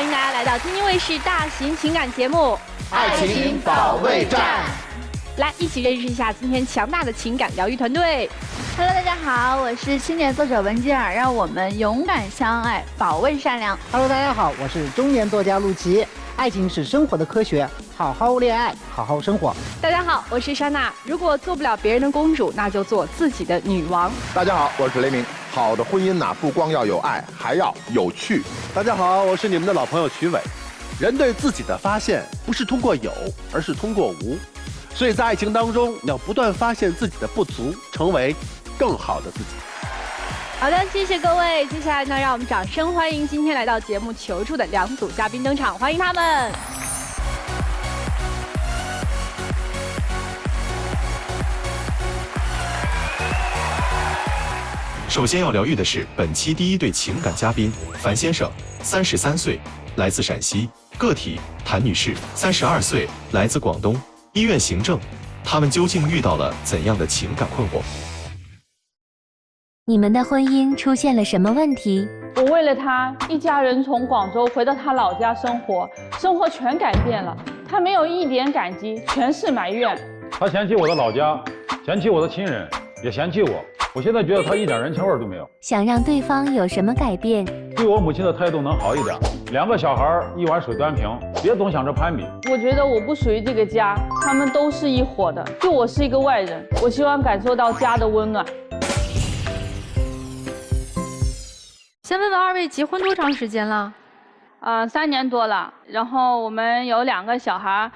欢迎大家来到天津卫视大型情感节目《爱情保卫战》，来一起认识一下今天强大的情感疗愈团队。Hello， 大家好，我是青年作者文静儿，让我们勇敢相爱，保卫善良。Hello， 大家好，我是中年作家陆琪。爱情是生活的科学，好好恋爱，好好生活。大家好，我是莎娜。如果做不了别人的公主，那就做自己的女王。大家好，我是雷鸣。好的婚姻呐，不光要有爱，还要有趣。大家好，我是你们的老朋友曲伟。人对自己的发现不是通过有，而是通过无。所以在爱情当中，你要不断发现自己的不足，成为更好的自己。好的，谢谢各位。接下来呢，让我们掌声欢迎今天来到节目求助的两组嘉宾登场，欢迎他们。首先要疗愈的是本期第一对情感嘉宾樊先生，33岁，来自陕西；个体谭女士，32岁，来自广东，医院行政。他们究竟遇到了怎样的情感困惑？你们的婚姻出现了什么问题？我为了他，一家人从广州回到他老家生活，生活全改变了。他没有一点感激，全是埋怨。他嫌弃我的老家，嫌弃我的亲人，也嫌弃我。我现在觉得他一点人情味都没有。想让对方有什么改变？对我母亲的态度能好一点。2个小孩，一碗水端平，别总想着攀比。我觉得我不属于这个家，他们都是一伙的，就我是一个外人。我希望感受到家的温暖。先问问二位结婚多长时间了？3年多了。然后我们有2个小孩，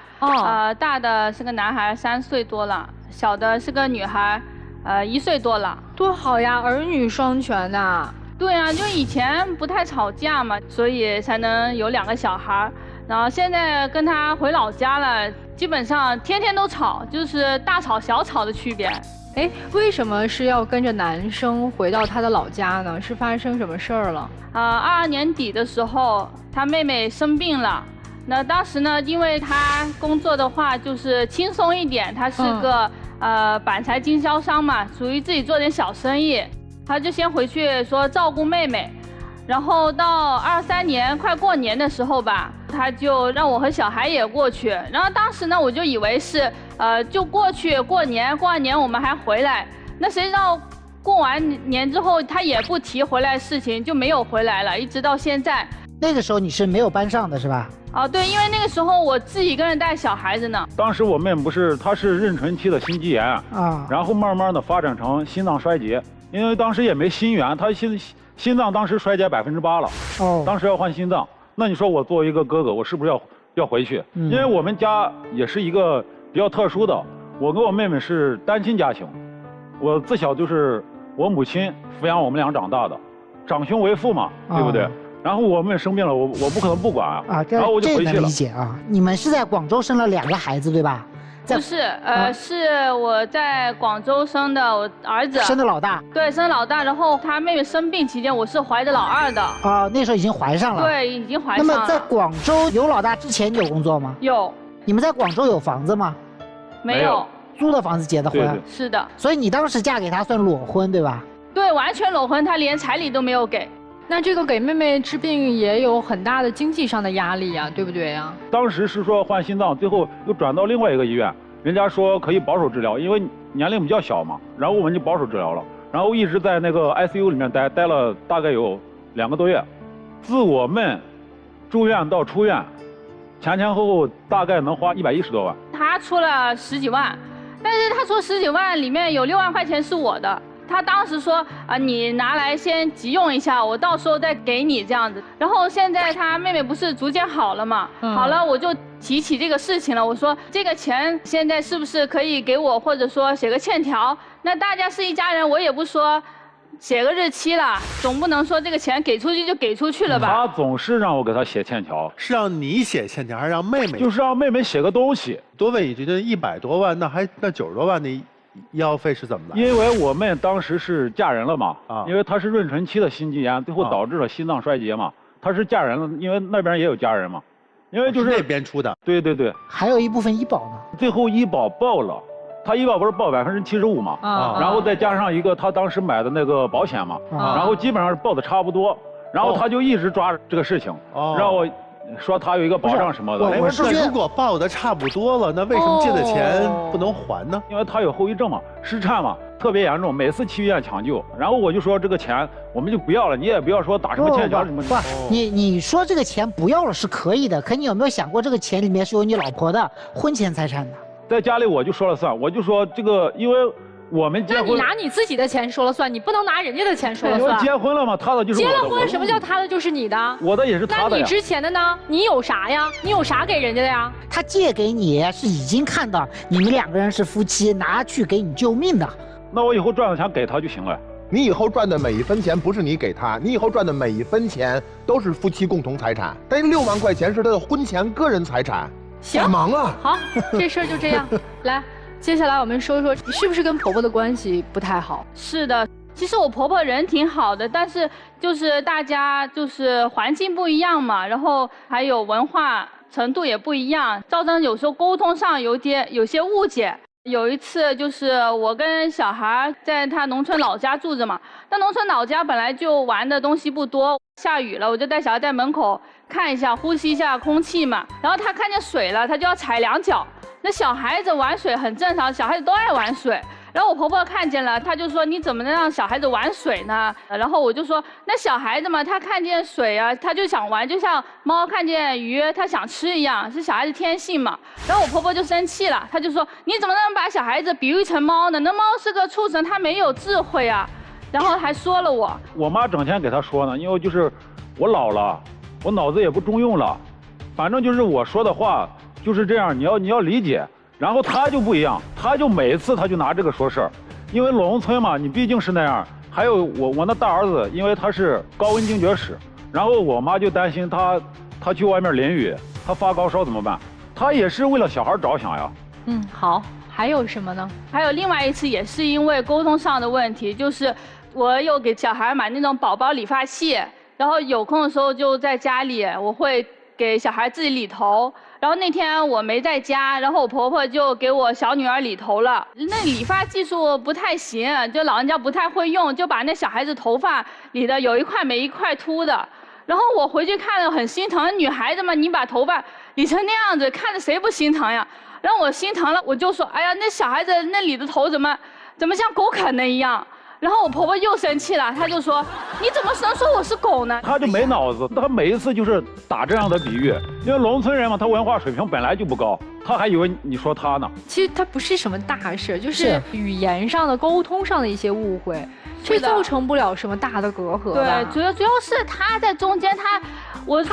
大的是个男孩，3岁多了；小的是个女孩，1岁多了。多好呀，儿女双全呐。对啊，就以前不太吵架嘛，所以才能有2个小孩。然后现在跟他回老家了，基本上天天都吵，就是大吵小吵的区别。哎，为什么是要跟着男生回到他的老家呢？是发生什么事儿了？22年底的时候，他妹妹生病了。那当时呢，因为他工作的话就是轻松一点，他是个板材经销商嘛，属于自己做点小生意。他就先回去说照顾妹妹，然后到23年快过年的时候吧，他就让我和小孩也过去。然后当时呢，我就以为是就过去过年，过完年我们还回来。那谁知道过完年之后，他也不提回来的事情，就没有回来了，一直到现在。那个时候你是没有班上的是吧？对，因为那个时候我自己一个人带小孩子呢。当时我妹妹她是妊娠期的心肌炎然后慢慢的发展成心脏衰竭，因为当时也没心源，她心脏当时衰竭8%了。当时要换心脏。那你说我作为一个哥哥，我是不是要回去？因为我们家也是一个比较特殊的，我跟我妹妹是单亲家庭，我自小就是我母亲抚养我们俩长大的，长兄为父嘛，对不对？然后我妹生病了，我不可能不管然后我就回去了。这能理解啊。你们是在广州生了2个孩子对吧？不是，是我在广州生的，我儿子生的老大。对，生老大，然后他妹妹生病期间，我是怀着老2的。那时候已经怀上了。对，已经怀上了。那么在广州有老大之前你有工作吗？有。你们在广州有房子吗？没有。租的房子结的婚？对。是的。所以你当时嫁给他算裸婚对吧？对，完全裸婚，他连彩礼都没有给。那这个给妹妹治病也有很大的经济上的压力呀，对不对呀？当时是说换心脏，最后又转到另外一个医院，人家说可以保守治疗，因为年龄比较小嘛，然后我们就保守治疗了，然后一直在那个 ICU 里面待了大概有2个多月，自我们住院到出院，前后后大概能花110多万。他出了10几万，但是他说10几万里面有6万块钱是我的。他当时说你拿来先急用一下，我到时候再给你这样子。然后现在他妹妹不是逐渐好了嘛，好了我就提起这个事情了。我说这个钱现在是不是可以给我，或者说写个欠条？那大家是一家人，我也不说写个日期了，总不能说这个钱给出去就给出去了吧？他总是让我给他写欠条。是让你写欠条，还是让妹妹？就是让妹妹写个东西。多问一句，这100多万，那90多万的医药费是怎么来？因为我们当时是嫁人了嘛，因为她是妊娠期的心肌炎，最后导致了心脏衰竭嘛。她是嫁人了，因为那边也有家人嘛，因为就是那边出的。对对对。还有一部分医保呢。最后医保报了，他医保不是报75%嘛，然后再加上一个他当时买的那个保险嘛，然后基本上是报的差不多，然后他就一直抓这个事情，让我说他有一个保障什么的。那如果报的差不多了，那为什么借的钱不能还呢？因为他有后遗症嘛，失颤嘛，特别严重，每次去医院抢救。然后我就说这个钱我们就不要了，你也不要说打什么欠条什么的。你说这个钱不要了是可以的，可你有没有想过这个钱里面是有你老婆的婚前财产的？在家里我就说了算，我就说这个，因为我们结婚，那你拿你自己的钱说了算，你不能拿人家的钱说了算。因为结婚了嘛，他的就是我的。结了婚，什么叫他的就是你的？我的也是他的呀。那你之前的呢？你有啥呀？你有啥给人家的呀？他借给你是已经看到你们2个人是夫妻，拿去给你救命的。那我以后赚的钱给他就行了。你以后赚的每一分钱不是你给他，你以后赚的每一分钱都是夫妻共同财产。但6万块钱是他的婚前个人财产。行，忙啊！好，这事儿就这样。来，接下来我们说说，你是不是跟婆婆的关系不太好？是的，其实我婆婆人挺好的，但是就是大家就是环境不一样嘛，然后还有文化程度也不一样，造成有时候沟通上有些误解。有一次就是我跟小孩在他农村老家住着嘛，那农村老家本来就玩的东西不多，下雨了我就带小孩在门口看一下，呼吸一下空气嘛，然后他看见水了，他就要踩2脚。那小孩子玩水很正常，小孩子都爱玩水。然后我婆婆看见了，她就说你怎么能让小孩子玩水呢？然后我就说那小孩子嘛，他看见水啊，他就想玩，就像猫看见鱼他想吃一样，是小孩子天性嘛。然后我婆婆就生气了，她就说你怎么能把小孩子比喻成猫呢？那猫是个畜生，它没有智慧啊。然后还说了我妈整天给她说呢，因为就是我老了，我脑子也不中用了，反正就是我说的话就是这样，你要理解。然后他就不一样，他就每次他就拿这个说事儿，因为农村嘛，你毕竟是那样。还有我那大儿子，因为他是高温惊厥史，然后我妈就担心他去外面淋雨，他发高烧怎么办？他也是为了小孩着想呀。好，还有什么呢？还有另外一次也是因为沟通上的问题，就是我有给小孩买那种宝宝理发器，然后有空的时候就在家里我会给小孩自己理头。然后那天我没在家，然后我婆婆就给我小女儿理头了。那理发技术不太行，就老人家不太会用，就把那小孩子头发理的有一块没一块秃的。然后我回去看了很心疼，女孩子嘛，你把头发理成那样子，看着谁不心疼呀？然后我心疼了，我就说，哎呀，那小孩子那理的头怎么像狗啃的一样？然后我婆婆又生气了，她就说：“你怎么能说我是狗呢？”她就没脑子，她每一次就是打这样的比喻，因为农村人嘛，他文化水平本来就不高，他还以为你说他呢。其实它不是什么大事，就是语言上的、沟通上的一些误会，这造成不了什么大的隔阂。对，主要是他在中间，他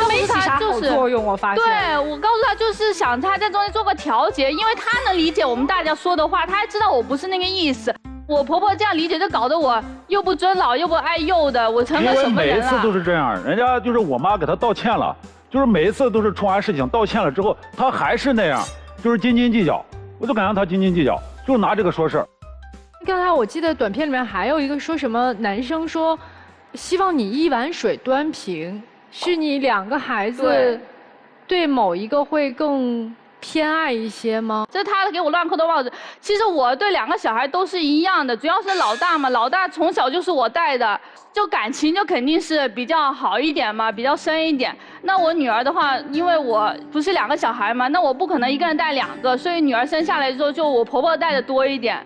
没起啥好作用，我发现。对，我告诉他就是想他在中间做个调节，因为他能理解我们大家说的话，他还知道我不是那个意思。我婆婆这样理解，就搞得我又不尊老又不爱幼的，我成了什么人了？因为每一次都是这样，人家就是我妈给她道歉了，就是每一次都是出完事情道歉了之后，她还是那样，就是斤斤计较。我就感觉她斤斤计较，就拿这个说事儿。刚才我记得短片里面还有一个说什么男生说，希望你一碗水端平，是你2个孩子对某一个会更偏爱一些吗？这是他给我乱扣的帽子。其实我对2个小孩都是一样的，主要是老大嘛，老大从小就是我带的，就感情就肯定是比较好一点嘛，比较深一点。那我女儿的话，因为我不是2个小孩嘛，那我不可能一个人带2个，所以女儿生下来之后就我婆婆带的多一点。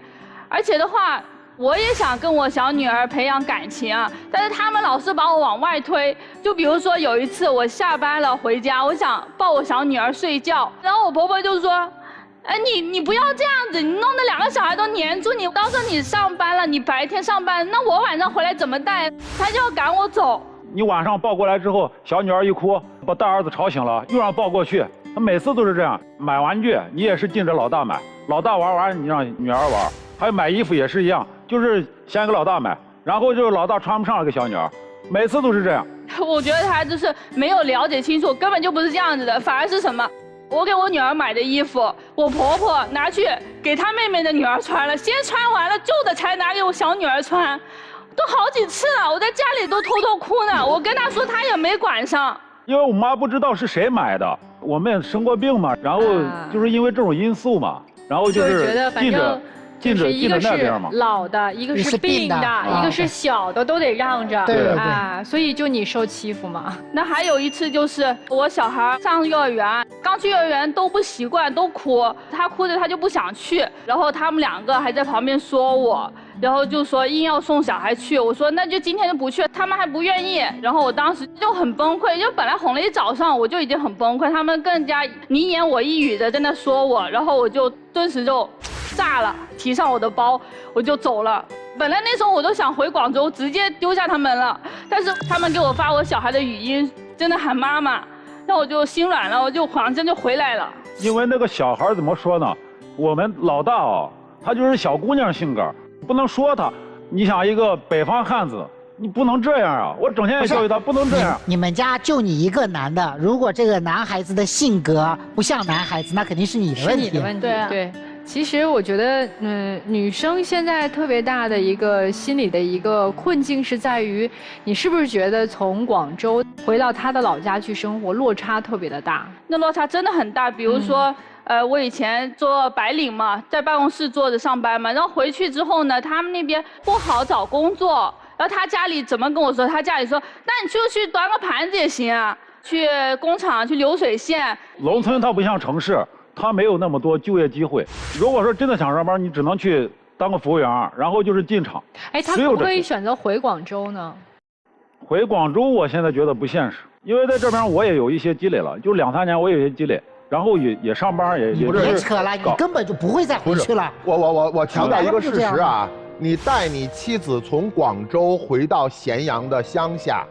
而且的话，我也想跟我小女儿培养感情啊，但是他们老是把我往外推。就比如说有一次我下班了回家，我想抱我小女儿睡觉，然后我婆婆就说：“哎，你不要这样子，你弄得2个小孩都黏住你。到时候你上班了，你白天上班，那我晚上回来怎么带？”她就要赶我走。你晚上抱过来之后，小女儿一哭，把大儿子吵醒了，又让抱过去。他每次都是这样。买玩具你也是禁止老大买，老大玩完你让女儿玩。还有买衣服也是一样，就是先给老大买，然后就是老大穿不上了给小女儿，每次都是这样。我觉得他就是没有了解清楚，根本就不是这样子的，反而是什么？我给我女儿买的衣服，我婆婆拿去给她妹妹的女儿穿了，先穿完了旧的才拿给我小女儿穿，都好几次了，我在家里都偷偷哭呢。我跟她说，她也没管上。因为我妈不知道是谁买的，我们也生过病嘛，然后就是因为这种因素嘛，然后就是觉得反正就是一个是那边嘛老的，一个是病的，一个是小的，都得让着。对啊，所以就你受欺负嘛。那还有一次就是我小孩上幼儿园，刚去幼儿园都不习惯，都哭，他哭着他就不想去，然后他们2个还在旁边说我。然后就说硬要送小孩去，我说那就今天就不去，他们还不愿意。然后我当时就很崩溃，就本来哄了一早上，我就已经很崩溃，他们更加你一言我一语的在那说我，然后我就顿时就炸了，提上我的包我就走了。本来那时候我都想回广州直接丢下他们了，但是他们给我发我小孩的语音，真的喊妈妈，那我就心软了，我就好像就回来了。因为那个小孩怎么说呢？我们老大啊，他就是小姑娘性格。不能说他，你想一个北方汉子，你不能这样啊！我整天也教育他不能这样。你们家就你一个男的，如果这个男孩子的性格不像男孩子，那肯定是你的问题。是你的问题，对。其实我觉得，女生现在特别大的一个心理的一个困境是在于，你是不是觉得从广州回到她的老家去生活，落差特别的大？那落差真的很大，比如说。我以前做白领嘛，在办公室坐着上班嘛，然后回去之后呢，他们那边不好找工作，然后他家里怎么跟我说？他家里说，那你就去端个盘子也行啊，去工厂去流水线。农村它不像城市，它没有那么多就业机会。如果说真的想上班，你只能去当个服务员，然后就是进厂。哎，他可不可以选择回广州呢？回广州，我现在觉得不现实，因为在这边我也有一些积累了，就2、3年我有一些积累。然后也上班也别扯了，你根本就不会再回去了。我强调一个事实啊，你带你妻子从广州回到咸阳的乡下，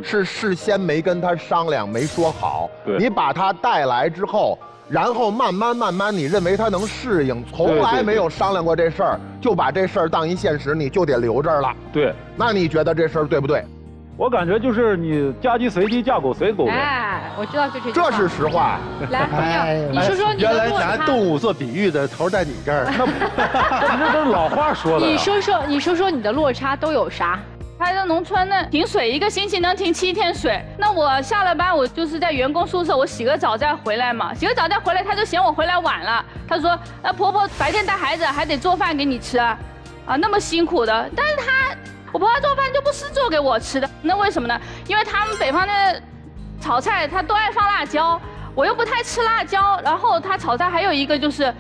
是事先没跟他商量，没说好。你把他带来之后，然后慢慢，你认为他能适应，从来没有商量过这事儿，就把这事儿当一现实，你就得留这儿了。对，那你觉得这事儿对不对？我感觉就是你嫁鸡随鸡，嫁狗随狗。哎，我知道这是实话。来，你说说你的落差。原来拿动物做比喻的头在你这儿，那都是老话说的。你说说你的落差都有啥？他在农村呢，停水1个星期能停7天水。那我下了班，我就是在员工宿舍，我洗个澡再回来嘛。洗个澡再回来，他就嫌我回来晚了。他说，婆婆白天带孩子还得做饭给你吃啊，那么辛苦的。但是我婆婆做饭就不是做给我吃的，那为什么呢？因为他们北方的炒菜他都爱放辣椒，我又不太吃辣椒。然后他炒菜还有一个就是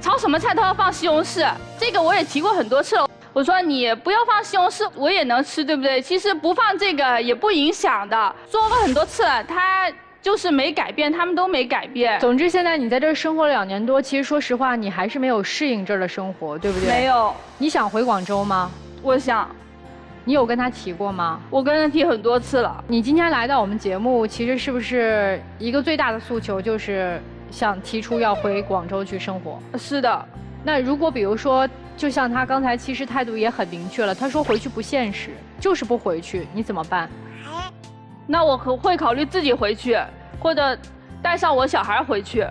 炒什么菜都要放西红柿，这个我也提过很多次了。我说你不要放西红柿，我也能吃，对不对？其实不放这个也不影响的，说过很多次了，他就是没改变，他们都没改变。总之，现在你在这儿生活了2年多，其实说实话，你还是没有适应这儿的生活，对不对？没有。你想回广州吗？我想。你有跟他提过吗？我跟他提很多次了。你今天来到我们节目，其实是不是一个最大的诉求就是想提出要回广州去生活？是的。那如果比如说，就像他刚才其实态度也很明确了，他说回去不现实，就是不回去，你怎么办？那我会考虑自己回去，或者带上我小孩回去。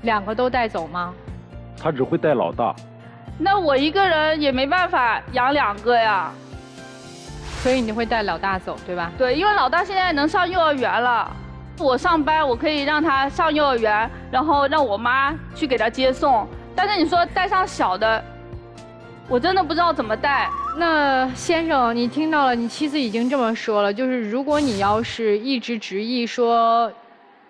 2个都带走吗？他只会带老大。那我一个人也没办法养2个呀。所以你会带老大走，对吧？对，因为老大现在能上幼儿园了，我上班我可以让他上幼儿园，然后让我妈去给他接送。但是你说带上小的，我真的不知道怎么带。那先生，你听到了，你妻子已经这么说了，就是如果你要是一直执意说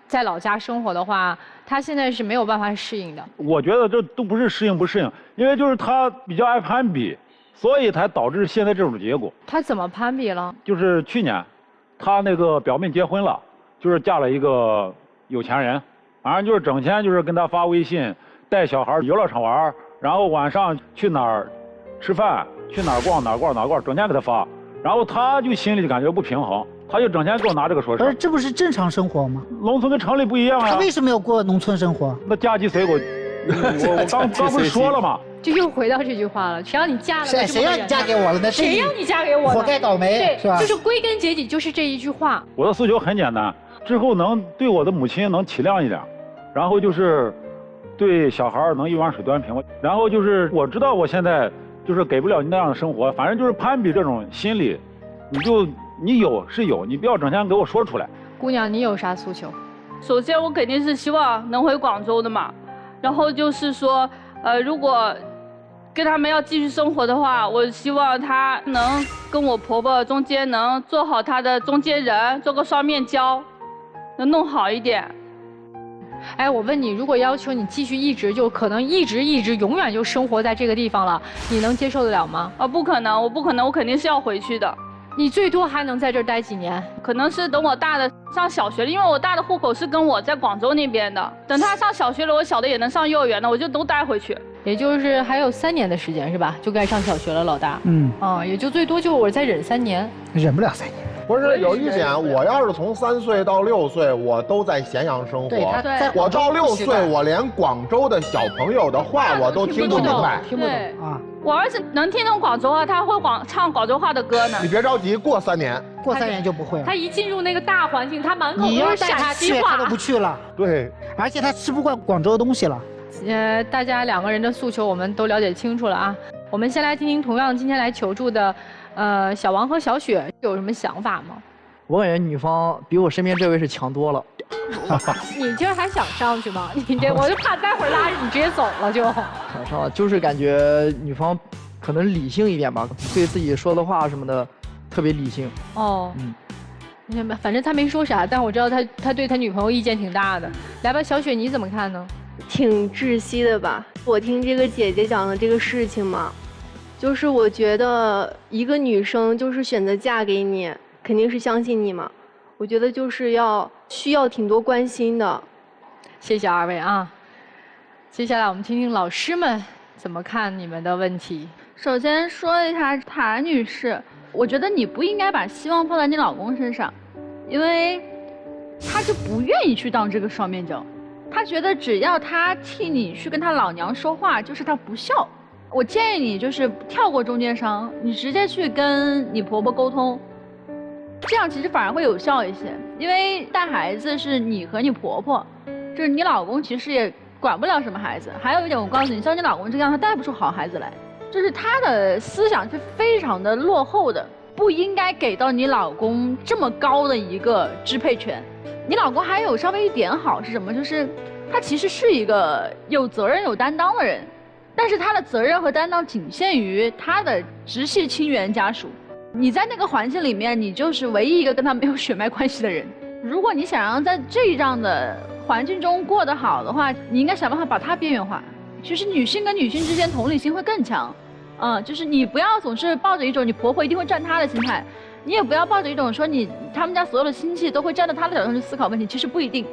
在老家生活的话，他现在是没有办法适应的。我觉得这都不是适应不适应，因为就是他比较爱攀比。所以才导致现在这种结果。他怎么攀比了？就是去年，他那个表妹结婚了，就是嫁了一个有钱人，反正就是整天就是跟他发微信，带小孩游乐场玩，然后晚上去哪儿吃饭，去哪儿逛，整天给他发，然后他就心里感觉不平衡，他就整天给我拿这个说事。这不是正常生活吗？农村跟城里不一样啊。他为什么要过农村生活？那嫁鸡随狗，我刚不是说了吗？就又回到这句话了，谁让你嫁了？谁让你嫁给我了？那谁让你嫁给我？活该倒霉，对，是吧？就是归根结底就是这一句话。我的诉求很简单，之后能对我的母亲能体谅一点，然后就是对小孩能一碗水端平，然后就是我知道我现在就是给不了你那样的生活，反正就是攀比这种心理，你有是有，你不要整天给我说出来。姑娘，你有啥诉求？首先我肯定是希望能回广州的嘛，然后就是说，如果跟他们要继续生活的话，我希望他能跟我婆婆中间能做好他的中间人，做个双面胶，能弄好一点。哎，我问你，如果要求你继续一直就可能一直永远就生活在这个地方了，你能接受得了吗？不可能，我不可能，我肯定是要回去的。你最多还能在这儿待几年？可能是等我大的上小学了，因为我大的户口是跟我在广州那边的。等他上小学了，我小的也能上幼儿园了，我就都带回去。也就是还有3年的时间是吧？就该上小学了，老大。也就最多就我再忍3年，忍不了3年。不是有一点，我要是从3岁到6岁，我都在咸阳生活。我到6岁，我连广州的小朋友的话我都听不明白，听不懂啊。我儿子能听懂广州话，他会唱广州话的歌呢。你别着急，过3年，过3年就不会了。他一进入那个大环境，他满口你都是陕西话，他都不去了。对，而且他吃不惯广州的东西了。大家2个人的诉求我们都了解清楚了啊。我们先来听听同样今天来求助的，小王和小雪有什么想法吗？我感觉女方比我身边这位是强多了。你今儿还想上去吗？你这我就怕待会儿拉着你直接走了就。想上就是感觉女方可能理性一点吧，对自己说的话什么的特别理性。反正他没说啥，但我知道他对他女朋友意见挺大的。来吧，小雪你怎么看呢？挺窒息的吧。我听这个姐姐讲的这个事情嘛，就是我觉得一个女生就是选择嫁给你，肯定是相信你嘛。我觉得就是需要挺多关心的。谢谢2位啊。接下来我们听听老师们怎么看你们的问题。首先说一下谭女士，我觉得你不应该把希望放在你老公身上，因为他就不愿意去当这个双面胶。他觉得只要他替你去跟他老娘说话，就是他不孝。我建议你就是跳过中间商，你直接去跟你婆婆沟通，这样其实反而会有效一些。因为带孩子是你和你婆婆，就是你老公其实也管不了什么孩子。还有一点，我告诉你，像你老公这样，他带不出好孩子来，就是他的思想是非常的落后的，不应该给到你老公这么高的一个支配权。你老公还有稍微一点好是什么？就是他其实是一个有责任有担当的人，但是他的责任和担当仅限于他的直系亲缘家属。你在那个环境里面，你就是唯一一个跟他没有血脉关系的人。如果你想要在这样的环境中过得好的话，你应该想办法把它边缘化。其实女性跟女性之间同理心会更强，就是你不要总是抱着一种你婆婆一定会占她的心态，你也不要抱着一种说他们家所有的亲戚都会站在她的角度上去思考问题，其实不一定。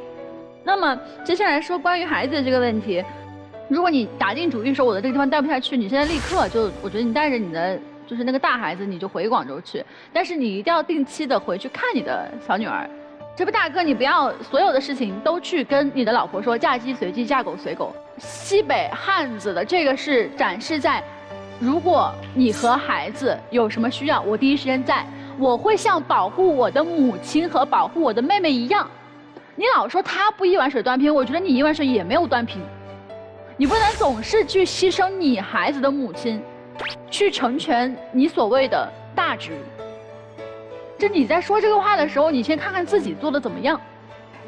那么接下来说关于孩子的这个问题，如果你打定主意说我的这个地方待不下去，你现在立刻就，我觉得你带着你的就是那个大孩子，你就回广州去，但是你一定要定期的回去看你的小女儿。这不大哥，你不要所有的事情都去跟你的老婆说，嫁鸡随鸡，嫁狗随狗。西北汉子的这个是展示在，如果你和孩子有什么需要，我第一时间在，我会像保护我的母亲和保护我的妹妹一样。你老说他不一碗水端平，我觉得你一碗水也没有端平。你不能总是去牺牲你孩子的母亲，去成全你所谓的大局。这你在说这个话的时候，你先看看自己做的怎么样。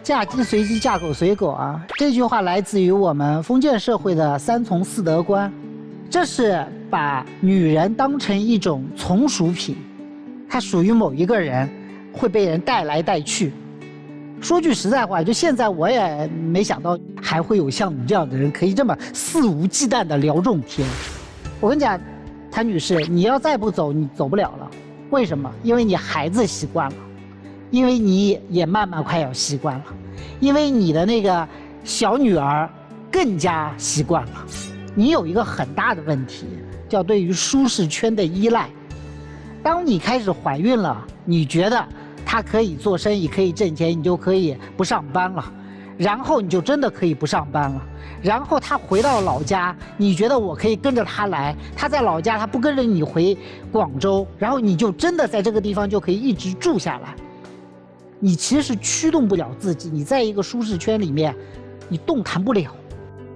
嫁鸡随鸡，嫁狗随狗啊！这句话来自于我们封建社会的3从4德观，这是把女人当成一种从属品，它属于某一个人，会被人带来带去。说句实在话，就现在我也没想到还会有像你这样的人可以这么肆无忌惮地聊这种天。我跟你讲，谭女士，你要再不走，你走不了了。为什么？因为你孩子习惯了，因为你也慢慢快要习惯了，因为你的那个小女儿更加习惯了。你有一个很大的问题，叫对于舒适圈的依赖。当你开始怀孕了，你觉得她可以做生意，可以挣钱，你就可以不上班了，然后你就真的可以不上班了。然后她回到老家，你觉得我可以跟着她来，她在老家她不跟着你回广州，然后你就真的在这个地方就可以一直住下来。你其实驱动不了自己，你在一个舒适圈里面你动弹不了。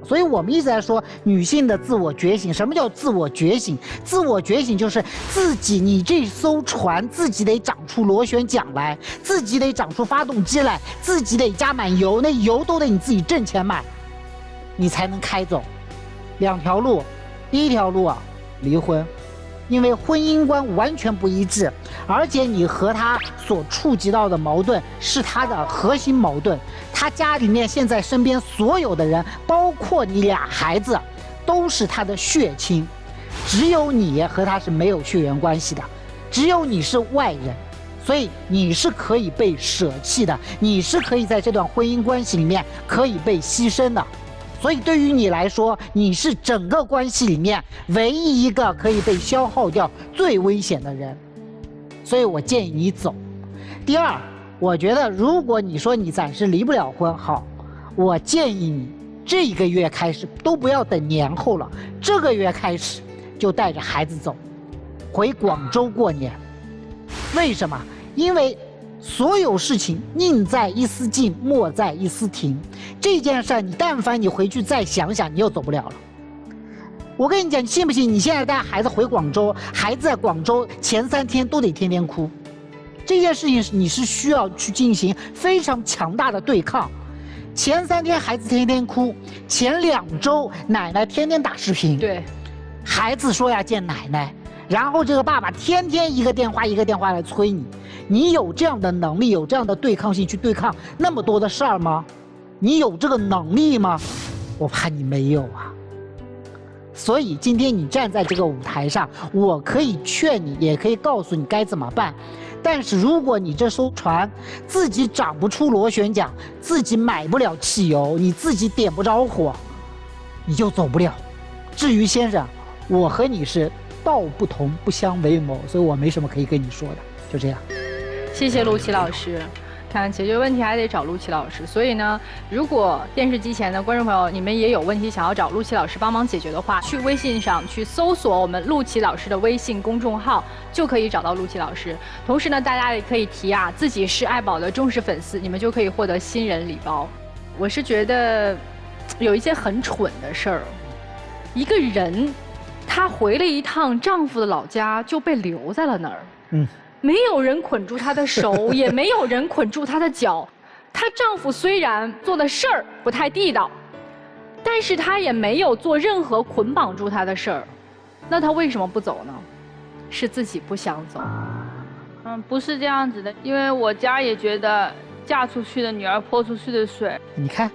所以我们一直在说女性的自我觉醒。什么叫自我觉醒？自我觉醒就是自己，你这艘船自己得长出螺旋桨来，自己得长出发动机来，自己得加满油，那油都得你自己挣钱买，你才能开走。2条路，第一条路啊，离婚，因为婚姻观完全不一致，而且你和他所触及到的矛盾是他的核心矛盾。他家里面现在身边所有的人，包括你俩孩子，都是他的血亲，只有你和他是没有血缘关系的，只有你是外人，所以你是可以被舍弃的，你是可以在这段婚姻关系里面可以被牺牲的。所以对于你来说，你是整个关系里面唯一一个可以被消耗掉最危险的人，所以我建议你走。第二，我觉得如果你说你暂时离不了婚，好，我建议你这个月开始都不要等年后了，这个月开始就带着孩子走，回广州过年。为什么？因为所有事情宁在一丝进，莫在一丝停。这件事你但凡你回去再想想，你又走不了了。我跟你讲，你信不信？你现在带孩子回广州，孩子在广州前3天都得天天哭。这件事情你是需要去进行非常强大的对抗。前3天孩子天天哭，前2周奶奶天天打视频，对，孩子说要见奶奶，然后这个爸爸天天一个电话一个电话来催你。你有这样的能力，有这样的对抗性去对抗那么多的事儿吗？你有这个能力吗？我怕你没有啊。所以今天你站在这个舞台上，我可以劝你，也可以告诉你该怎么办。但是如果你这艘船自己长不出螺旋桨，自己买不了汽油，你自己点不着火，你就走不了。至于先生，我和你是道不同不相为谋，所以我没什么可以跟你说的，就这样。谢谢陆琪老师。看解决问题还得找陆琪老师，所以呢，如果电视机前的观众朋友你们也有问题想要找陆琪老师帮忙解决的话，去微信上去搜索我们陆琪老师的微信公众号，就可以找到陆琪老师。同时呢，大家也可以提啊自己是爱宝的忠实粉丝，你们就可以获得新人礼包。我是觉得有一件很蠢的事儿，一个人她回了一趟丈夫的老家，就被留在了那儿。没有人捆住她的手，也没有人捆住她的脚。她丈夫虽然做的事儿不太地道，但是他也没有做任何捆绑住她的事儿。那他为什么不走呢？是自己不想走。不是这样子的，因为我家也觉得嫁出去的女儿泼出去的水。你看，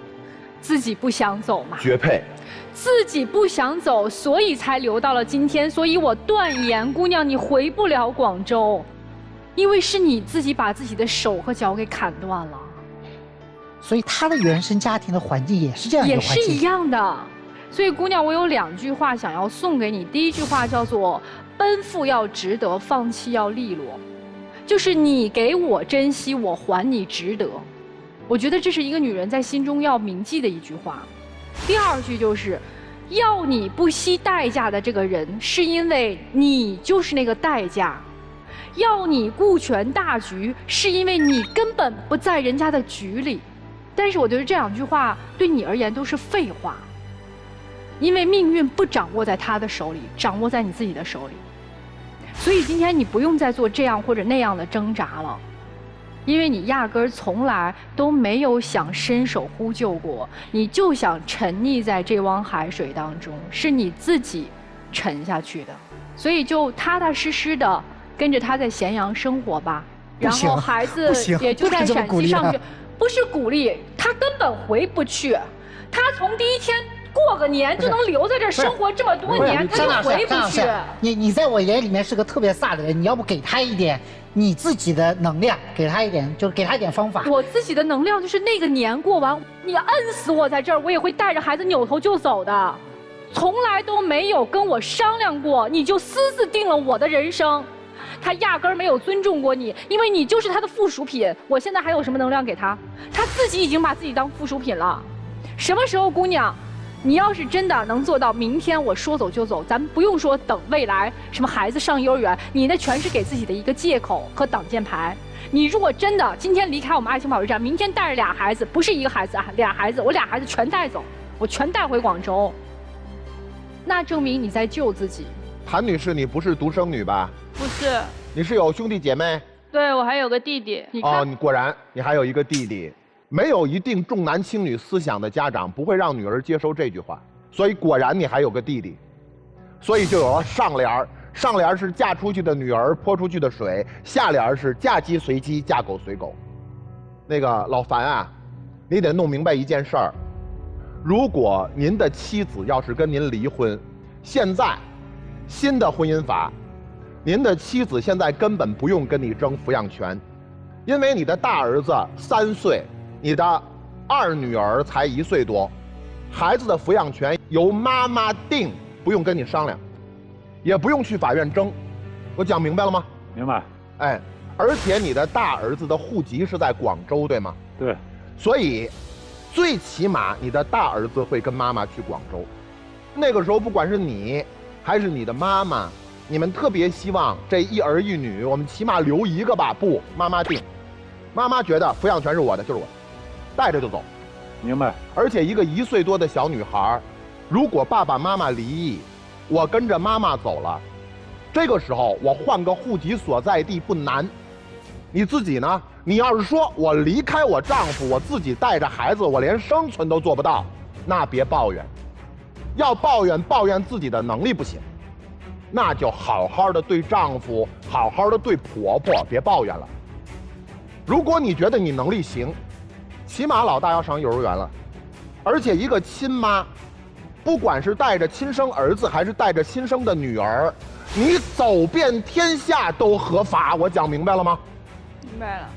自己不想走嘛。绝配。自己不想走，所以才留到了今天。所以我断言，姑娘，你回不了广州。因为是你自己把自己的手和脚给砍断了，所以他的原生家庭的环境也是这样一个环境，也是一样的。所以姑娘，我有2句话想要送给你。第一句话叫做奔赴要值得，放弃要利落，就是你给我珍惜，我还你值得。我觉得这是一个女人在心中要铭记的一句话。第2句就是要你不惜代价的这个人，是因为你就是那个代价。要你顾全大局，是因为你根本不在人家的局里。但是我觉得这2句话对你而言都是废话，因为命运不掌握在他的手里，掌握在你自己的手里。所以今天你不用再做这样或者那样的挣扎了，因为你压根儿从来都没有想伸手呼救过，你就想沉溺在这汪海水当中，是你自己沉下去的。所以就踏踏实实的跟着他在咸阳生活吧，然后孩子也就在陕西上学。不是鼓励，他根本回不去。他从第1天过个年就能留在这儿生活这么多年，他就回不去。你在我眼里面是个特别飒的人，你要不给他一点你自己的能量，给他一点，就给他一点方法。我自己的能量就是那个年过完，你摁死我在这儿，我也会带着孩子扭头就走的。从来都没有跟我商量过，你就私自定了我的人生。他压根儿没有尊重过你，因为你就是他的附属品。我现在还有什么能量给他？他自己已经把自己当附属品了。什么时候，姑娘，你要是真的能做到明天我说走就走，咱们不用说等未来什么孩子上幼儿园，你那全是给自己的一个借口和挡箭牌。你如果真的今天离开我们爱情保卫战，明天带着2孩子，不是1个孩子啊，2孩子，我2孩子全带走，我全带回广州，那证明你在救自己。谭女士，你不是独生女吧？不是。你是有兄弟姐妹？对，我还有个弟弟。哦，你果然，你还有一个弟弟。没有一定重男轻女思想的家长不会让女儿接受这句话，所以果然你还有个弟弟。所以就有了上联儿。上联是嫁出去的女儿泼出去的水，下联是嫁鸡随鸡，嫁狗随狗。那个老樊啊，你得弄明白一件事儿：如果您的妻子要是跟您离婚，现在新的婚姻法，您的妻子现在根本不用跟你争抚养权，因为你的大儿子3岁，你的二女儿才1岁多，孩子的抚养权由妈妈定，不用跟你商量。也不用去法院争，我讲明白了吗？明白。哎，而且你的大儿子的户籍是在广州，对吗？对。所以，最起码你的大儿子会跟妈妈去广州。那个时候，不管是你还是你的妈妈，你们特别希望这一儿一女，我们起码留一个吧？不，妈妈定。妈妈觉得抚养权是我的，就是我的，带着就走。明白。而且一个1岁多的小女孩，如果爸爸妈妈离异，我跟着妈妈走了，这个时候我换个户籍所在地不难。你自己呢？你要是说我离开我丈夫，我自己带着孩子，我连生存都做不到，那别抱怨。要抱怨自己的能力不行，那就好好的对丈夫，好好的对婆婆，别抱怨了。如果你觉得你能力行，起码老大要上幼儿园了，而且一个亲妈，不管是带着亲生儿子还是带着亲生的女儿，你走遍天下都合法。我讲明白了吗？明白了。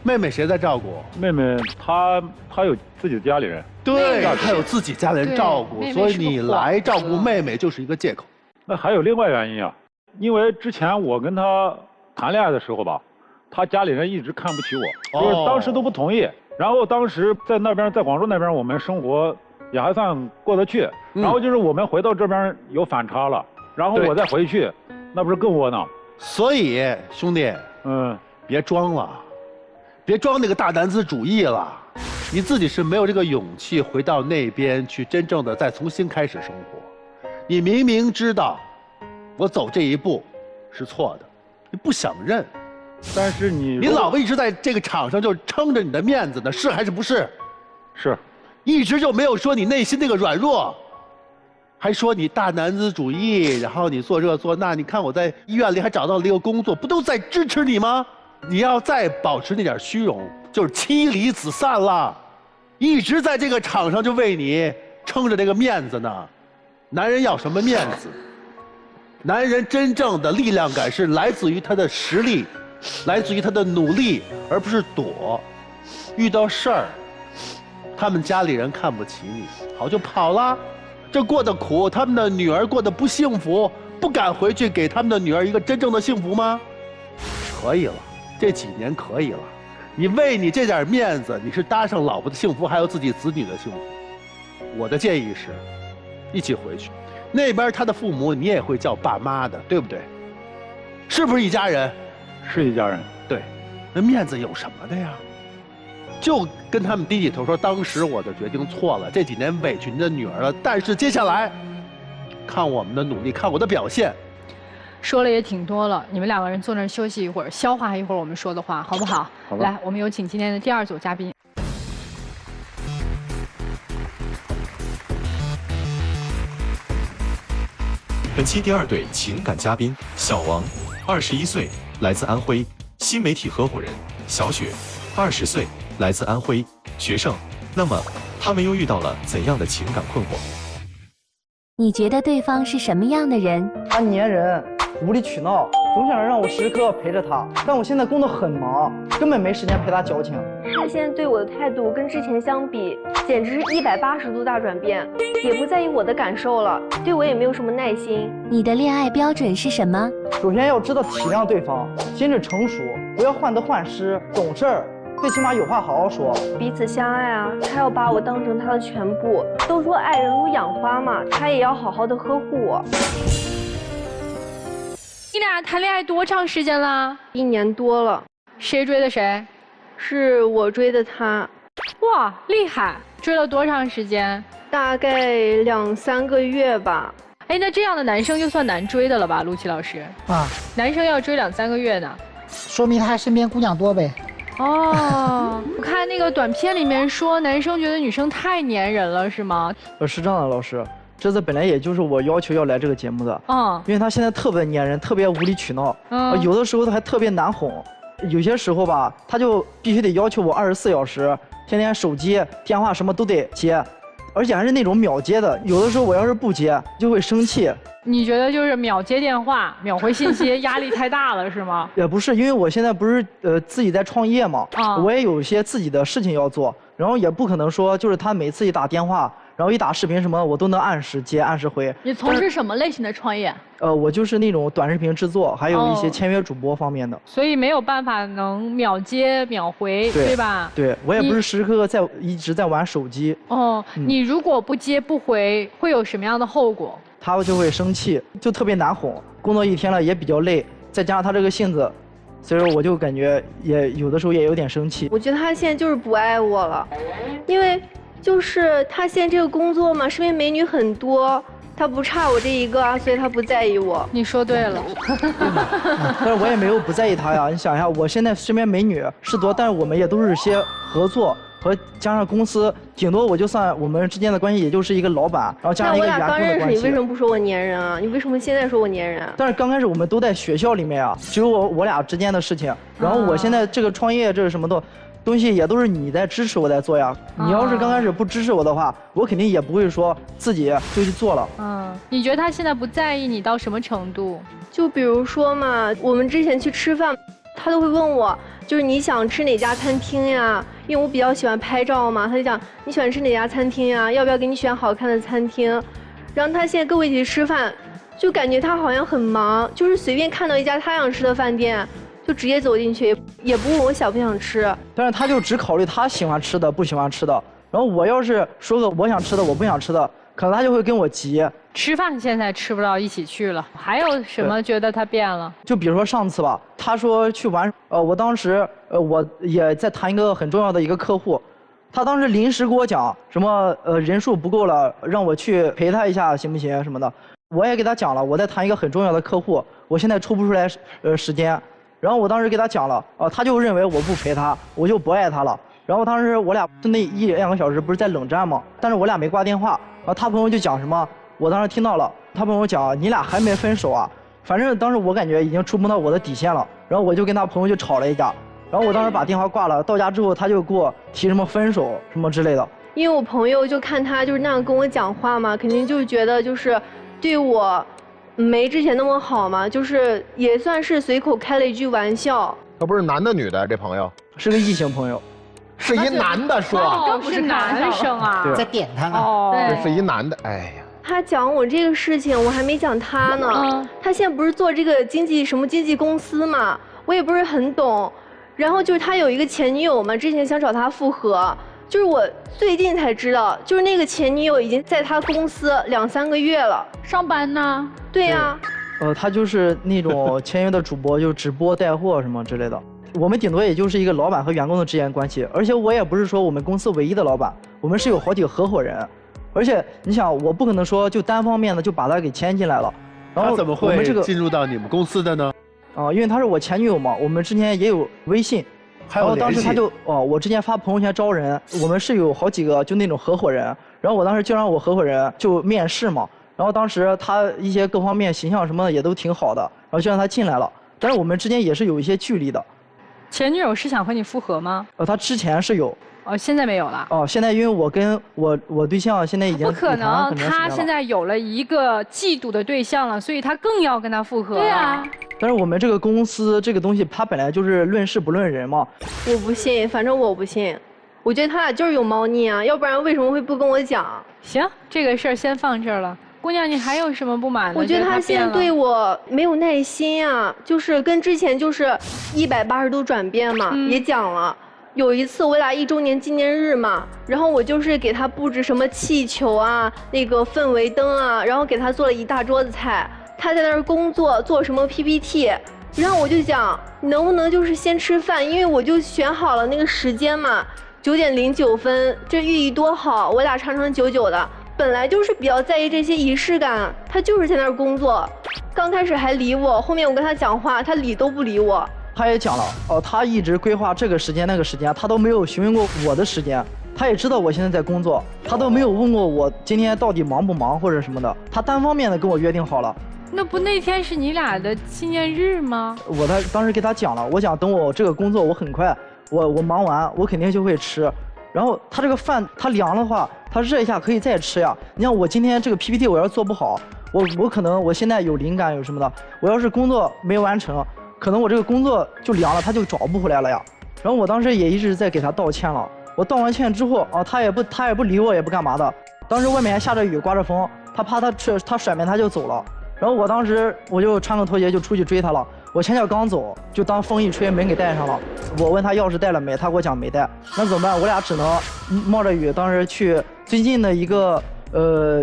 妹妹谁在照顾？妹妹她有自己的家里人。对，她有自己家里人照顾，所以你来照顾妹妹就是一个借口。那还有另外原因啊，因为之前我跟她谈恋爱的时候吧，她家里人一直看不起我，就是当时都不同意。然后当时在那边，在广州那边，我们生活也还算过得去。然后就是我们回到这边有反差了，然后我再回去，那不是更窝囊？所以兄弟，别装了，别装那个大男子主义了。你自己是没有这个勇气回到那边去真正的再重新开始生活。你明明知道我走这一步是错的，你不想认，但是你老婆一直在这个场上就撑着你的面子呢，是还是不是？是，一直就没有说你内心那个软弱。还说你大男子主义，然后你做这做那，你看我在医院里还找到了一个工作，不都在支持你吗？你要再保持那点虚荣，就是妻离子散了。一直在这个场上就为你撑着这个面子呢。男人要什么面子？男人真正的力量感是来自于他的实力，来自于他的努力，而不是躲。遇到事儿，他们家里人看不起你，好就跑了。这过得苦，他们的女儿过得不幸福，不敢回去给他们的女儿一个真正的幸福吗？可以了，这几年可以了。你为你这点面子，你是搭上老婆的幸福，还有自己子女的幸福。我的建议是，一起回去。那边他的父母你也会叫爸妈的，对不对？是不是一家人？是一家人。对，那面子有什么的呀？就跟他们低起头说，当时我的决定错了，这几年委屈您的女儿了，但是接下来，看我们的努力，看我的表现。说了也挺多了，你们2个人坐那儿休息一会儿，消化一会儿我们说的话，好不好？好。来，我们有请今天的第2组嘉宾。本期第2对情感嘉宾小王，21岁，来自安徽，新媒体合伙人小雪，20岁。来自安徽，学生。那么，他们又遇到了怎样的情感困惑？你觉得对方是什么样的人？他粘人，无理取闹，总想让我时刻陪着他。但我现在工作很忙，根本没时间陪他矫情。他现在对我的态度跟之前相比，简直是180度大转变，也不在意我的感受了，对我也没有什么耐心。你的恋爱标准是什么？首先要知道体谅对方，心智成熟，不要患得患失，懂事儿。最起码有话好好说，彼此相爱啊！他要把我当成他的全部。都说爱人如养花嘛，他也要好好的呵护我。你俩谈恋爱多长时间了？1年多了。谁追的谁？是我追的他。哇，厉害！追了多长时间？大概2、3个月吧。哎，那这样的男生就算难追的了吧，陆琪老师？啊，男生要追2、3个月呢，说明他身边姑娘多呗。哦，我看那个短片里面说，男生觉得女生太粘人了，是吗？是这样的，老师，这次本来也就是我要求要来这个节目的，因为他现在特别粘人，特别无理取闹，有的时候他还特别难哄，有些时候吧，他就必须得要求我24小时，天天手机、电话什么都得接，而且还是那种秒接的，有的时候我要是不接就会生气。你觉得就是秒接电话、秒回信息，压力太大了是吗？也不是，因为我现在不是自己在创业嘛，我也有一些自己的事情要做，然后也不可能说就是他每次一打电话，然后一打视频什么，我都能按时接、按时回。你从事什么类型的创业？我就是那种短视频制作，还有一些签约主播方面的。所以没有办法能秒接秒回，对吧？对，我也不是时时刻刻一直在玩手机。你如果不接不回，会有什么样的后果？他就会生气，就特别难哄。工作一天了也比较累，再加上他这个性子，所以说我就感觉也有的时候也有点生气。我觉得他现在就是不爱我了，因为就是他现在这个工作嘛，身边美女很多，他不差我这一个啊，所以他不在意我。你说对了。但是我也没有不在意他呀。你想一下，我现在身边美女是多，但是我们也都是些合作。和加上公司，顶多我就算我们之间的关系，也就是一个老板，然后加上一个员工的关系。那我俩刚认识，你为什么不说我粘人啊？你为什么现在说我粘人啊？但是刚开始我们都在学校里面啊，只有我俩之间的事情。然后我现在这个创业，这是什么东西也都是你在支持我在做呀。你要是刚开始不支持我的话，我肯定也不会说自己就去做了。你觉得他现在不在意你到什么程度？就比如说嘛，我们之前去吃饭，他都会问我，就是你想吃哪家餐厅呀？因为我比较喜欢拍照嘛，他就讲你喜欢吃哪家餐厅呀？要不要给你选好看的餐厅？然后他现在跟我一起吃饭，就感觉他好像很忙，就是随便看到一家他想吃的饭店，就直接走进去，也不问我想不想吃。但是他就只考虑他喜欢吃的、不喜欢吃的。然后我要是说个我想吃的、我不想吃的，可能他就会跟我急。吃饭现在吃不到一起去了，还有什么觉得他变了？就比如说上次吧，他说去玩，我当时我也在谈一个很重要的一个客户，他当时临时给我讲什么人数不够了，让我去陪他一下行不行什么的。我也给他讲了，我在谈一个很重要的客户，我现在抽不出来时间。然后我当时给他讲了，他就认为我不陪他，我就不爱他了。然后当时我俩那1-2个小时不是在冷战吗？但是我俩没挂电话，然后他朋友就讲什么。我当时听到了，他朋友讲你俩还没分手啊？反正当时我感觉已经触碰到我的底线了，然后我就跟他朋友就吵了一架，然后我当时把电话挂了。到家之后他就给我提什么分手什么之类的。因为我朋友就看他就是那样跟我讲话嘛，肯定就是觉得就是对我没之前那么好嘛，就是也算是随口开了一句玩笑。他不是男的女的？这朋友是个异性朋友。是一男的说，不是男生啊，在点他呢。这是一男的，哎呀。他讲我这个事情，我还没讲他呢。他现在不是做这个什么经纪公司嘛，我也不是很懂。然后就是他有一个前女友嘛，之前想找他复合，就是我最近才知道，就是那个前女友已经在他公司2-3个月了，上班呢。对呀。他就是那种签约的主播，就直播带货什么之类的。我们顶多也就是一个老板和员工的之间关系，而且我也不是说我们公司唯一的老板，我们是有好几个合伙人。而且你想，我不可能说就单方面的就把他给牵进来了。然后他怎么会进入到你们公司的呢？因为他是我前女友嘛，我们之前也有微信。然后当时他就我之前发朋友圈招人，我们是有好几个就那种合伙人。然后我当时就让我合伙人就面试嘛。然后当时他一些各方面形象什么的也都挺好的，然后就让他进来了。但是我们之间也是有一些距离的。前女友是想和你复合吗？他之前是有。现在没有了。现在因为我跟我对象现在已经不可能，他现在有了一个嫉妒的对象了，所以他更要跟他复合。对啊。但是我们这个公司这个东西，它本来就是论事不论人嘛。我不信，反正我不信。我觉得他俩就是有猫腻啊，要不然为什么会不跟我讲？行，这个事儿先放这儿了。姑娘，你还有什么不满的？我觉得他现在对我没有耐心啊，就是跟之前就是180度转变嘛，也讲了。有一次我俩1周年纪念日嘛，然后我就是给他布置什么气球啊，那个氛围灯啊，然后给他做了一大桌子菜。他在那儿工作，做什么 PPT， 然后我就讲你能不能就是先吃饭，因为我就选好了那个时间嘛，9点09分，这寓意多好，我俩长长久久的。本来就是比较在意这些仪式感，他就是在那儿工作，刚开始还理我，后面我跟他讲话，他理都不理我。他也讲了，他一直规划这个时间那个时间，他都没有询问过我的时间。他也知道我现在在工作，他都没有问过我今天到底忙不忙或者什么的，他单方面的跟我约定好了。那不那天是你俩的纪念日吗？当时给他讲了，我讲等我这个工作我很快，我忙完我肯定就会吃。然后他这个饭他凉的话，他热一下可以再吃呀。你像我今天这个 PPT 我要做不好，我可能我现在有灵感有什么的，我要是工作没完成，可能我这个工作就凉了，他就找不回来了呀。然后我当时也一直在给他道歉了。我道完歉之后啊，他也不理我，也不干嘛的。当时外面还下着雨，刮着风，他怕他甩门他就走了。然后我当时我就穿个拖鞋就出去追他了。我前脚刚走，就当风一吹，门给带上了。我问他钥匙带了没，他给我讲没带。那怎么办？我俩只能冒着雨，当时去最近的一个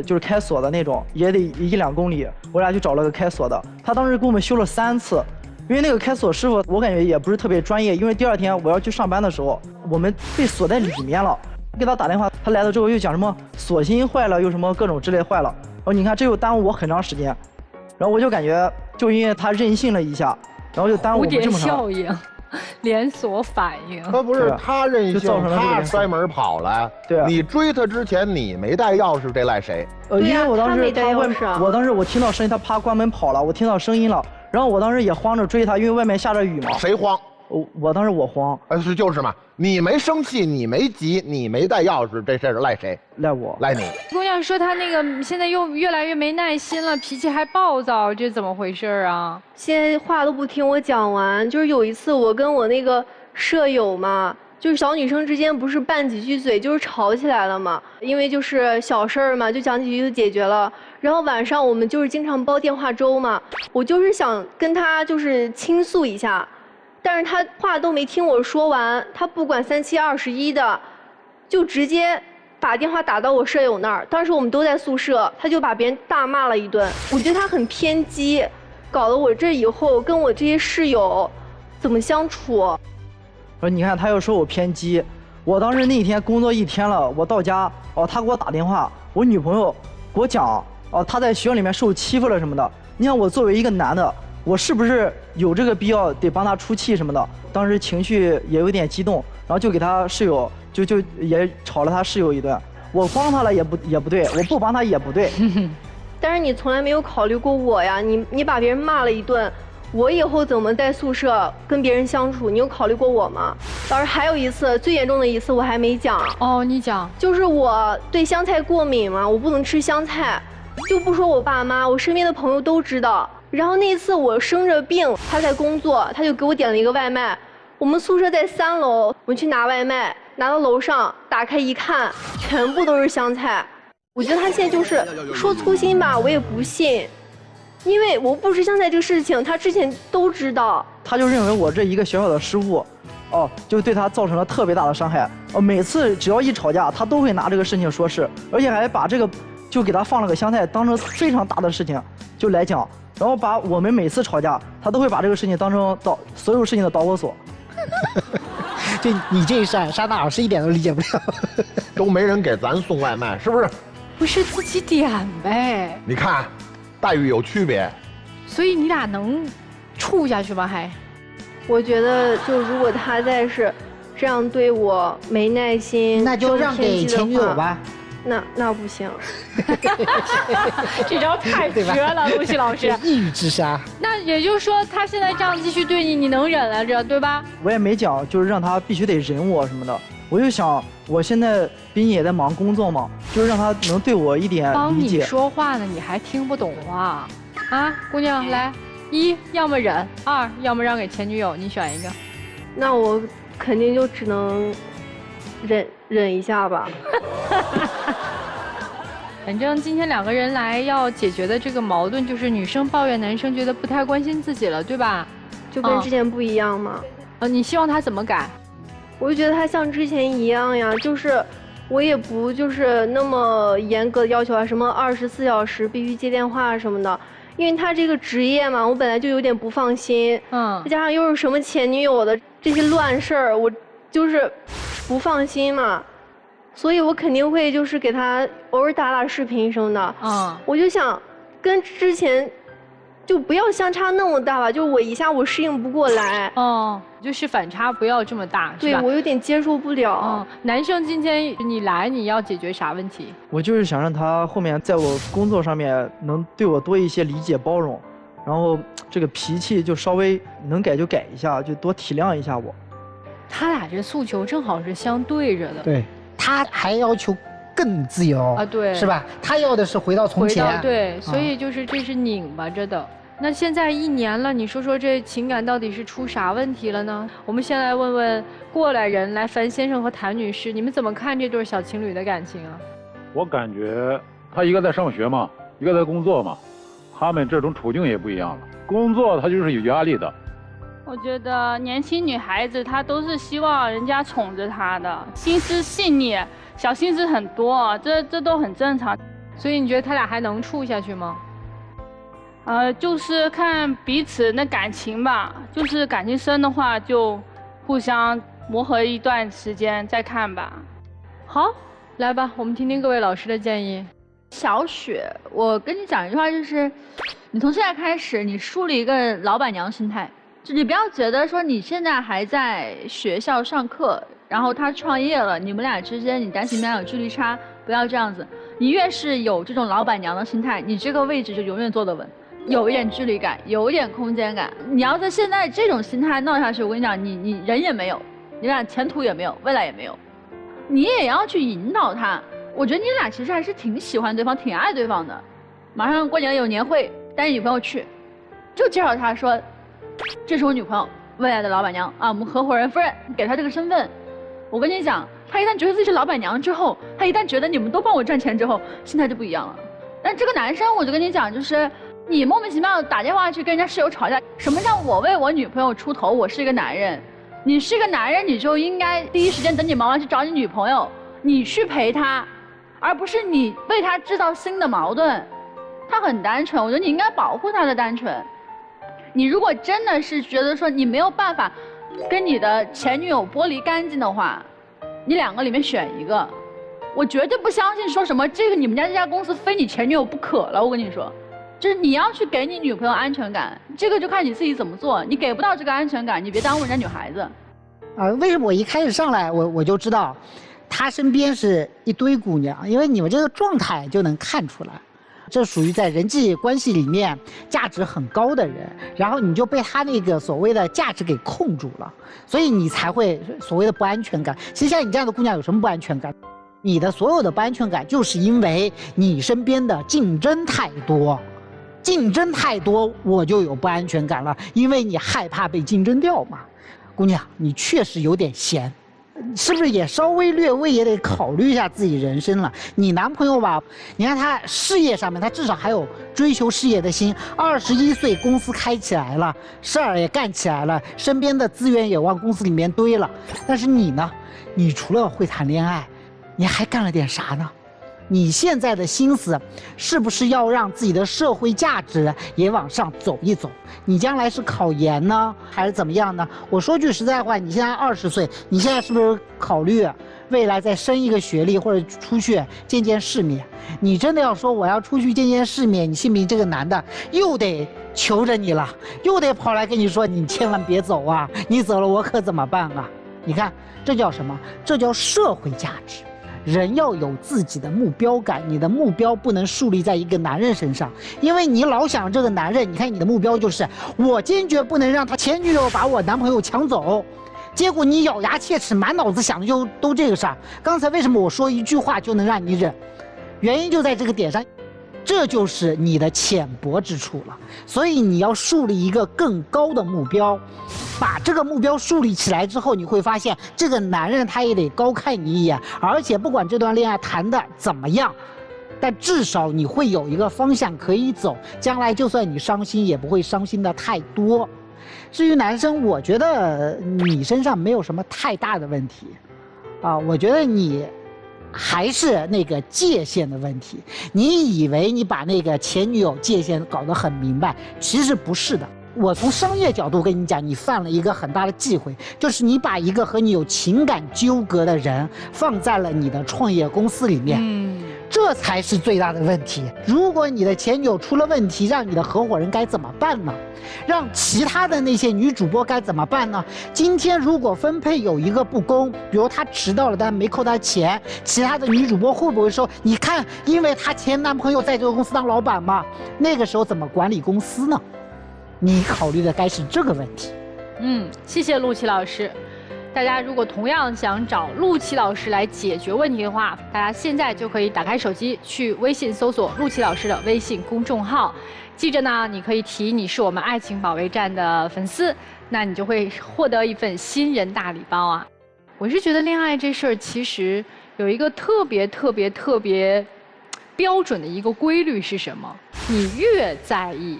就是开锁的那种，也得1-2公里。我俩去找了个开锁的，他当时给我们修了3次。因为那个开锁师傅，我感觉也不是特别专业。因为第2天我要去上班的时候，我们被锁在里面了。给他打电话，他来了之后又讲什么锁芯坏了，又什么各种之类坏了。然后你看这又耽误我很长时间。然后我就感觉，就因为他任性了一下，然后就耽误我们这么长。蝴蝶效应，连锁反应。他不是他任性，他摔门跑了。对啊。你追他之前你没带钥匙，这赖谁？因为我当时我听到声音，他啪关门跑了，我听到声音了，然后我当时也慌着追他，因为外面下着雨嘛。谁慌？我当时我慌。就是嘛，你没生气，你没急，你没带钥匙，这事儿赖谁？赖我，赖你。姑娘说她那个现在又越来越没耐心了，脾气还暴躁，这怎么回事啊？现在话都不听我讲完。就是有一次我跟我那个舍友嘛，就是小女生之间不是拌几句嘴就是吵起来了嘛，因为就是小事儿嘛，就讲几句就解决了。然后晚上我们就是经常煲电话粥嘛，我就是想跟她就是倾诉一下。但是他话都没听我说完，他不管3七21的，就直接把电话打到我舍友那儿。当时我们都在宿舍，他就把别人大骂了一顿。我觉得他很偏激，搞得我这以后跟我这些室友怎么相处？你看他又说我偏激，我当时那天工作1天了，我到家他给我打电话，我女朋友给我讲他在学校里面受欺负了什么的。你看我作为一个男的，我是不是有这个必要得帮他出气什么的？当时情绪也有点激动，然后就给他室友就也吵了他室友一顿。我帮他了也不对，我不帮他也不对。但是你从来没有考虑过我呀，你把别人骂了一顿，我以后怎么在宿舍跟别人相处？你有考虑过我吗？当时还有一次最严重的一次我还没讲。哦，你讲。就是我对香菜过敏嘛，我不能吃香菜，就不说我爸妈，我身边的朋友都知道。然后那次我生着病，他在工作，他就给我点了一个外卖。我们宿舍在3楼，我们去拿外卖，拿到楼上打开一看，全部都是香菜。我觉得他现在就是说粗心吧，我也不信，因为我不吃香菜这个事情，他之前都知道。他就认为我这一个小小的失误，就对他造成了特别大的伤害。每次只要一吵架，他都会拿这个事情说事，而且还把这个就给他放了个香菜当成非常大的事情就来讲。然后把我们每次吵架，他都会把这个事情当成所有事情的导火索。就你这事，沙娜老师一点都理解不了。都没人给咱送外卖，是不是？不是自己点呗。你看，待遇有区别。所以你俩能处下去吗？还？我觉得，就如果他再是这样对我没耐心，那就让给前女友吧。那不行，这招太绝了，露西老师。一语之杀。那也就是说，他现在这样继续对你，你能忍来着，对吧？我也没讲，就是让他必须得忍我什么的。我就想，我现在毕竟也在忙工作嘛，就是让他能对我一点理解。帮你说话呢，你还听不懂啊？啊，姑娘，来，1要么忍，2要么让给前女友，你选一个。那我肯定就只能忍一下吧。反正今天2个人来要解决的这个矛盾，就是女生抱怨男生觉得不太关心自己了，对吧？就跟之前不一样嘛。你希望他怎么改？我就觉得他像之前一样呀，就是我也不就是那么严格的要求啊，什么24小时必须接电话什么的，因为他这个职业嘛，我本来就有点不放心。再加上又是什么前女友的这些乱事儿，我就是不放心嘛。所以我肯定会就是给他偶尔打视频什么的。我就想跟之前就不要相差那么大吧，就我一下我适应不过来。哦，就是反差不要这么大，对，我有点接受不了。男生今天你来，你要解决啥问题？我就是想让他后面在我工作上面能对我多一些理解包容，然后这个脾气就稍微能改就改一下，就多体谅一下我。他俩这诉求正好是相对着的。对，他还要求更自由啊，对，是吧？他要的是回到从前。对，所以就是这是拧巴着的。那现在1年了，你说说这情感到底是出啥问题了呢？我们先来问问过来人，来樊先生和谭女士，你们怎么看这对小情侣的感情啊？我感觉他一个在上学嘛，一个在工作嘛，他们这种处境也不一样了。工作他就是有压力的。我觉得年轻女孩子她都是希望人家宠着她的，心思细腻，小心思很多，这都很正常。所以你觉得他俩还能处下去吗？就是看彼此的感情吧，就是感情深的话，就互相磨合一段时间再看吧。好，来吧，我们听听各位老师的建议。小雪，我跟你讲一句话，就是你从现在开始，你树立一个老板娘心态，就你不要觉得说你现在还在学校上课，然后他创业了，你们俩之间你担心你们俩有距离差，不要这样子。你越是有这种老板娘的心态，你这个位置就永远坐得稳。有一点距离感，有一点空间感。你要在现在这种心态闹下去，我跟你讲，你人也没有，你俩前途也没有，未来也没有。你也要去引导他。我觉得你俩其实还是挺喜欢对方，挺爱对方的。马上过年有年会，带你女朋友去，就介绍他说，这是我女朋友，未来的老板娘啊，我们合伙人夫人，给他这个身份。我跟你讲，他一旦觉得自己是老板娘之后，他一旦觉得你们都帮我赚钱之后，心态就不一样了。但这个男生，我就跟你讲，就是你莫名其妙打电话去跟人家室友吵架，什么叫我为我女朋友出头？我是一个男人，你是一个男人，你就应该第一时间等你忙完去找你女朋友，你去陪她，而不是你为她制造新的矛盾。他很单纯，我觉得你应该保护他的单纯。你如果真的是觉得说你没有办法跟你的前女友剥离干净的话，你2个里面选一个。我绝对不相信说什么这个你们家这家公司非你前女友不可了。我跟你说，就是你要去给你女朋友安全感，这个就看你自己怎么做。你给不到这个安全感，你别耽误人家女孩子。为什么我一开始上来我就知道，他身边是一堆姑娘，因为你们这个状态就能看出来，这属于在人际关系里面价值很高的人，然后你就被他那个所谓的价值给控住了，所以你才会所谓的不安全感。其实像你这样的姑娘有什么不安全感？你的所有的不安全感就是因为你身边的竞争太多，竞争太多我就有不安全感了，因为你害怕被竞争掉嘛。姑娘，你确实有点闲，是不是也稍微略微也得考虑一下自己人生了？你男朋友吧，你看他事业上面他至少还有追求事业的心，21岁公司开起来了，事儿也干起来了，身边的资源也往公司里面堆了。但是你呢，你除了会谈恋爱，你还干了点啥呢？你现在的心思是不是要让自己的社会价值也往上走一走？你将来是考研呢，还是怎么样呢？我说句实在话，你现在20岁，你现在是不是考虑未来再升一个学历，或者出去见见世面？你真的要说我要出去见见世面，你信不信这个男的又得求着你了，又得跑来跟你说你千万别走啊，你走了我可怎么办啊？你看这叫什么？这叫社会价值。人要有自己的目标感，你的目标不能树立在一个男人身上，因为你老想这个男人，你看你的目标就是我坚决不能让他前女友把我男朋友抢走，结果你咬牙切齿，满脑子想的就都这个事儿。刚才为什么我说一句话就能让你忍？原因就在这个点上，这就是你的浅薄之处了。所以你要树立一个更高的目标，把这个目标树立起来之后，你会发现这个男人他也得高看你一眼，而且不管这段恋爱谈的怎么样，但至少你会有一个方向可以走，将来就算你伤心也不会伤心的太多。至于男生，我觉得你身上没有什么太大的问题我觉得你还是那个界限的问题。你以为你把那个前女友界限搞得很明白，其实不是的。我从商业角度跟你讲，你犯了一个很大的忌讳，就是你把一个和你有情感纠葛的人放在了你的创业公司里面。这才是最大的问题。如果你的前女友出了问题，让你的合伙人该怎么办呢？让其他的那些女主播该怎么办呢？今天如果分配有一个不公，比如她迟到了但没扣她钱，其他的女主播会不会说，你看，因为她前男朋友在这个公司当老板嘛？那个时候怎么管理公司呢？你考虑的该是这个问题。谢谢陆琪老师。大家如果同样想找陆琪老师来解决问题的话，大家现在就可以打开手机去微信搜索陆琪老师的微信公众号，记着呢，你可以提你是我们爱情保卫战的粉丝，那你就会获得一份新人大礼包啊！我是觉得恋爱这事儿其实有一个特别标准的一个规律是什么？你越在意，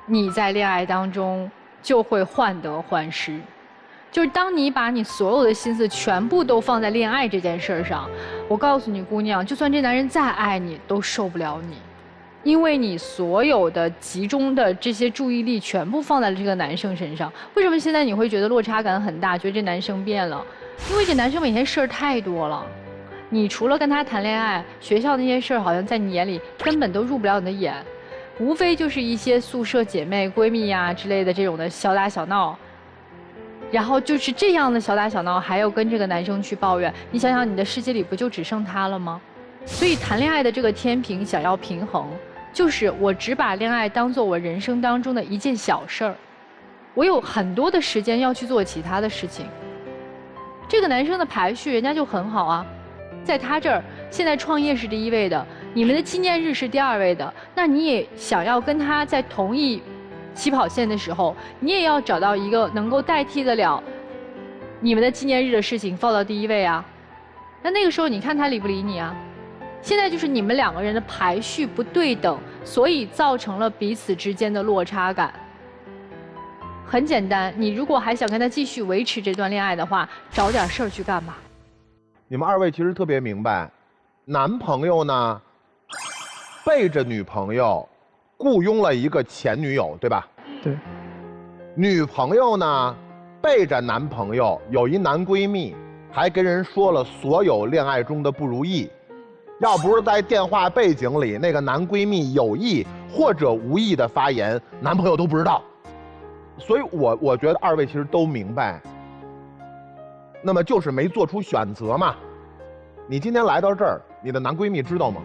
你在恋爱当中就会患得患失。就是当你把你所有的心思全部都放在恋爱这件事上，我告诉你姑娘，就算这男人再爱你都受不了你，因为你所有的集中的这些注意力全部放在了这个男生身上。为什么现在你会觉得落差感很大，觉得这男生变了？因为这男生每天事儿太多了，你除了跟他谈恋爱，学校那些事儿好像在你眼里根本都入不了你的眼，无非就是一些宿舍姐妹闺蜜呀之类的这种的小打小闹。然后就是这样的小打小闹，还要跟这个男生去抱怨，你想想，你的世界里不就只剩他了吗？所以谈恋爱的这个天平想要平衡，就是我只把恋爱当做我人生当中的一件小事儿，我有很多的时间要去做其他的事情。这个男生的排序人家就很好啊，在他这儿现在创业是第一位的，你们的纪念日是第2位的，那你也想要跟他在同一起跑线的时候，你也要找到一个能够代替得了你们的纪念日的事情放到第1位啊。那个时候你看他理不理你啊？现在就是你们2个人的排序不对等，所以造成了彼此之间的落差感。很简单，你如果还想跟他继续维持这段恋爱的话，找点事儿去干吧。你们2位其实特别明白，男朋友呢背着女朋友雇佣了一个前女友，对吧？对。女朋友呢背着男朋友有一男闺蜜，还跟人说了所有恋爱中的不如意。要不是在电话背景里那个男闺蜜有意或者无意的发言，男朋友都不知道。所以我觉得2位其实都明白，那么就是没做出选择嘛。你今天来到这儿，你的男闺蜜知道吗？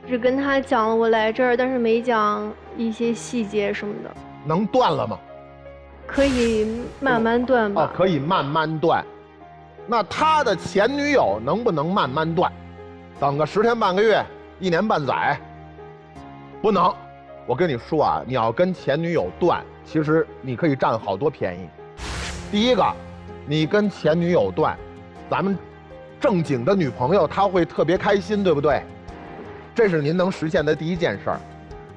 只跟他讲了我来这儿，但是没讲一些细节什么的。能断了吗？可以慢慢断吧。可以慢慢断。那他的前女友能不能慢慢断？等个10天半个月、1年半载？不能。我跟你说啊，你要跟前女友断，其实你可以占好多便宜。第一个，你跟前女友断，咱们正经的女朋友她会特别开心，对不对？这是您能实现的第一件事儿。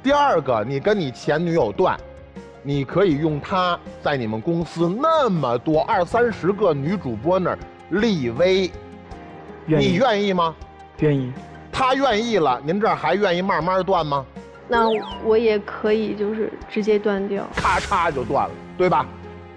第二个，你跟你前女友断，你可以用她在你们公司那么多20、30个女主播那儿立威，你愿意吗？愿意。她愿意了，您这儿还愿意慢慢断吗？那我也可以就是直接断掉，咔嚓就断了，对吧？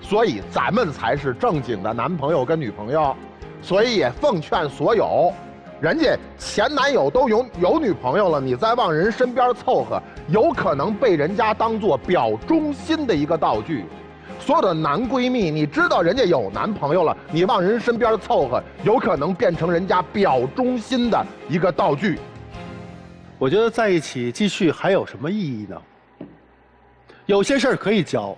所以咱们才是正经的男朋友跟女朋友，所以也奉劝所有。人家前男友都有女朋友了，你再往人身边凑合，有可能被人家当做表忠心的一个道具。所有的男闺蜜，你知道人家有男朋友了，你往人身边凑合，有可能变成人家表忠心的一个道具。我觉得在一起继续还有什么意义呢？有些事儿可以教。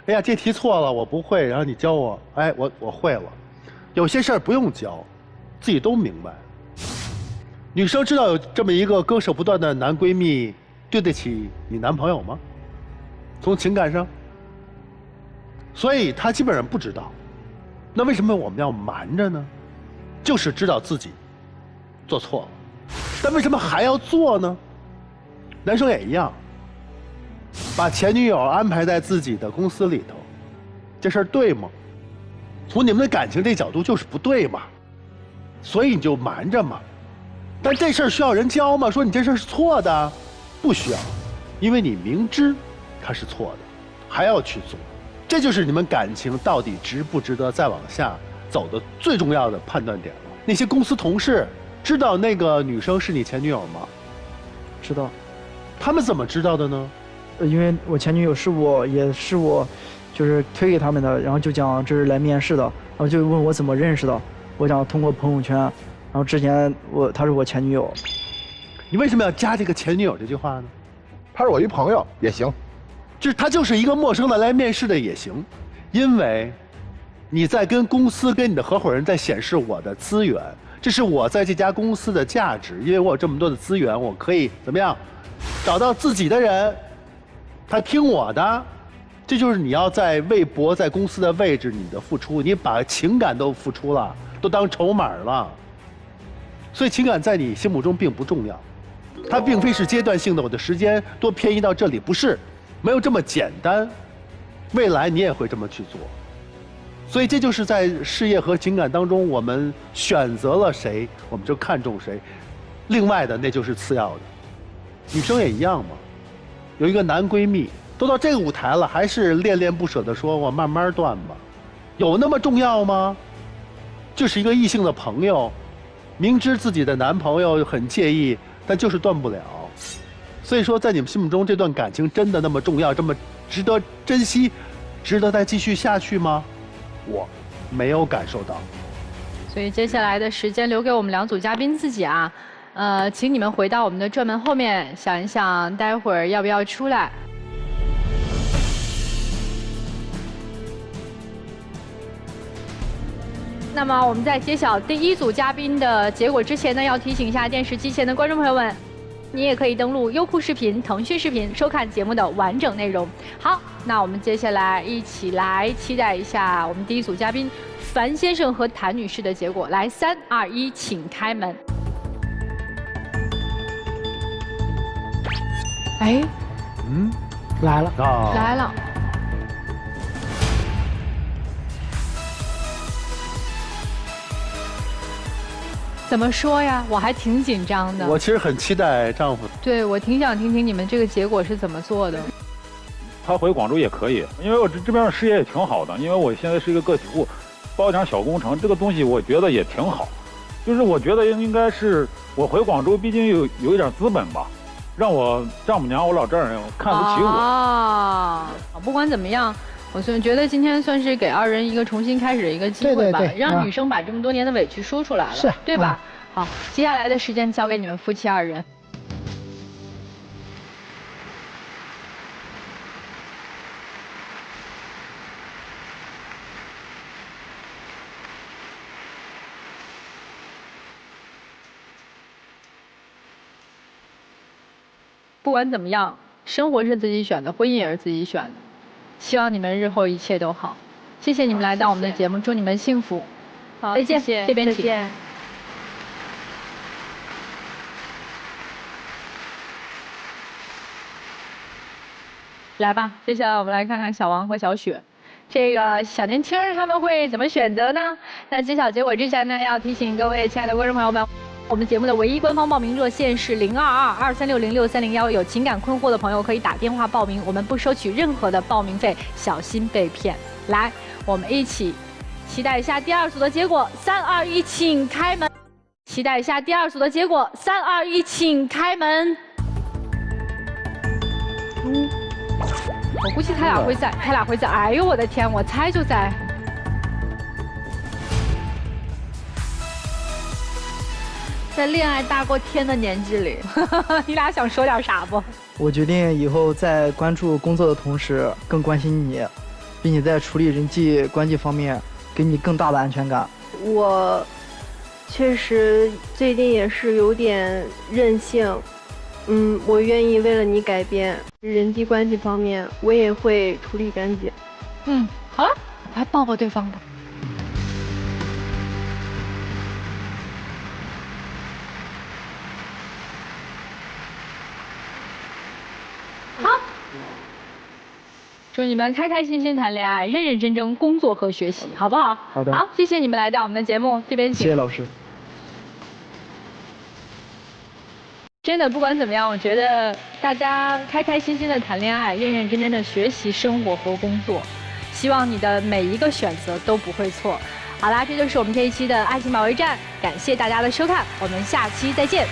哎呀，这题错了，我不会，然后你教我，哎，我会了。有些事儿不用教，自己都明白。女生知道有这么一个割舍不断的男闺蜜，对得起你男朋友吗？从情感上，所以她基本上不知道。那为什么我们要瞒着呢？就是知道自己做错了，但为什么还要做呢？男生也一样，把前女友安排在自己的公司里头，这事儿对吗？从你们的感情这角度就是不对嘛，所以你就瞒着嘛。但这事儿需要人教吗？说你这事儿是错的，不需要，因为你明知它是错的，还要去做，这就是你们感情到底值不值得再往下走的最重要的判断点了。那些公司同事知道那个女生是你前女友吗？知道。他们怎么知道的呢？因为我前女友也是我，就是推给他们的，然后就讲这是来面试的，然后就问我怎么认识的，我讲通过朋友圈，然后之前她是我前女友。你为什么要加这个前女友这句话呢？她是我一朋友也行，他就是一个陌生的来面试的也行，因为你在跟公司跟你的合伙人在显示我的资源，这是我在这家公司的价值，因为我有这么多的资源，我可以怎么样找到自己的人，他听我的，这就是你要在为博在公司的位置，你的付出，你把情感都付出了，都当筹码了，所以情感在你心目中并不重要，它并非是阶段性的，我的时间多偏移到这里，不是，没有这么简单，未来你也会这么去做，所以这就是在事业和情感当中，我们选择了谁，我们就看重谁，另外的那就是次要的，女生也一样嘛。有一个男闺蜜，都到这个舞台了，还是恋恋不舍的说我慢慢断吧，有那么重要吗？就是一个异性的朋友，明知自己的男朋友很介意，但就是断不了。所以说，在你们心目中，这段感情真的那么重要，这么值得珍惜，值得再继续下去吗？我没有感受到。所以接下来的时间留给我们两组嘉宾自己啊。请你们回到我们的转门后面，想一想待会儿要不要出来。那么我们在揭晓第一组嘉宾的结果之前呢，要提醒一下电视机前的观众朋友们，你也可以登录优酷视频、腾讯视频收看节目的完整内容。好，那我们接下来一起来期待一下我们第一组嘉宾樊先生和谭女士的结果。来，3、2、1，请开门。哎，来了，来了。怎么说呀？我还挺紧张的。我其实很期待丈夫。对，我挺想听听你们这个结果是怎么做的。他回广州也可以，因为我这边的事业也挺好的，因为我现在是一个个体户，包点小工程，这个东西我觉得也挺好。就是我觉得应该是我回广州，毕竟有一点资本吧。让我丈母娘、我老丈人看不起我啊！不管怎么样，我觉得今天算是给二人一个重新开始的一个机会吧，让女生把这么多年的委屈说出来了，是，对吧？好，接下来的时间交给你们夫妻二人。不管怎么样，生活是自己选的，婚姻也是自己选的。希望你们日后一切都好。谢谢你们来到我们的节目，祝你们幸福。好，再见，这边请。再见。来吧，接下来我们来看看小王和小雪，这个小年轻他们会怎么选择呢？在揭晓结果之前呢，要提醒各位亲爱的观众朋友们。我们节目的唯一官方报名热线是0222360631，有情感困惑的朋友可以打电话报名，我们不收取任何的报名费，小心被骗。来，我们一起期待一下第二组的结果，3、2、1，请开门。期待一下第二组的结果，3、2、1，请开门。我估计他俩会在，哎呦我的天，我猜就在。在恋爱大过天的年纪里，你俩想说点啥不？我决定以后在关注工作的同时，更关心你，并且在处理人际关系方面给你更大的安全感。我确实最近也是有点任性，我愿意为了你改变。人际关系方面，我也会处理干净。好了，来抱抱对方吧。好，祝你们开开心心谈恋爱，认认真真工作和学习，好不好？好的。好，谢谢你们来到我们的节目，这边请。谢谢老师。真的，不管怎么样，我觉得大家开开心心的谈恋爱，认认真真的学习、生活和工作，希望你的每一个选择都不会错。好啦，这就是我们这一期的爱情保卫战，感谢大家的收看，我们下期再见。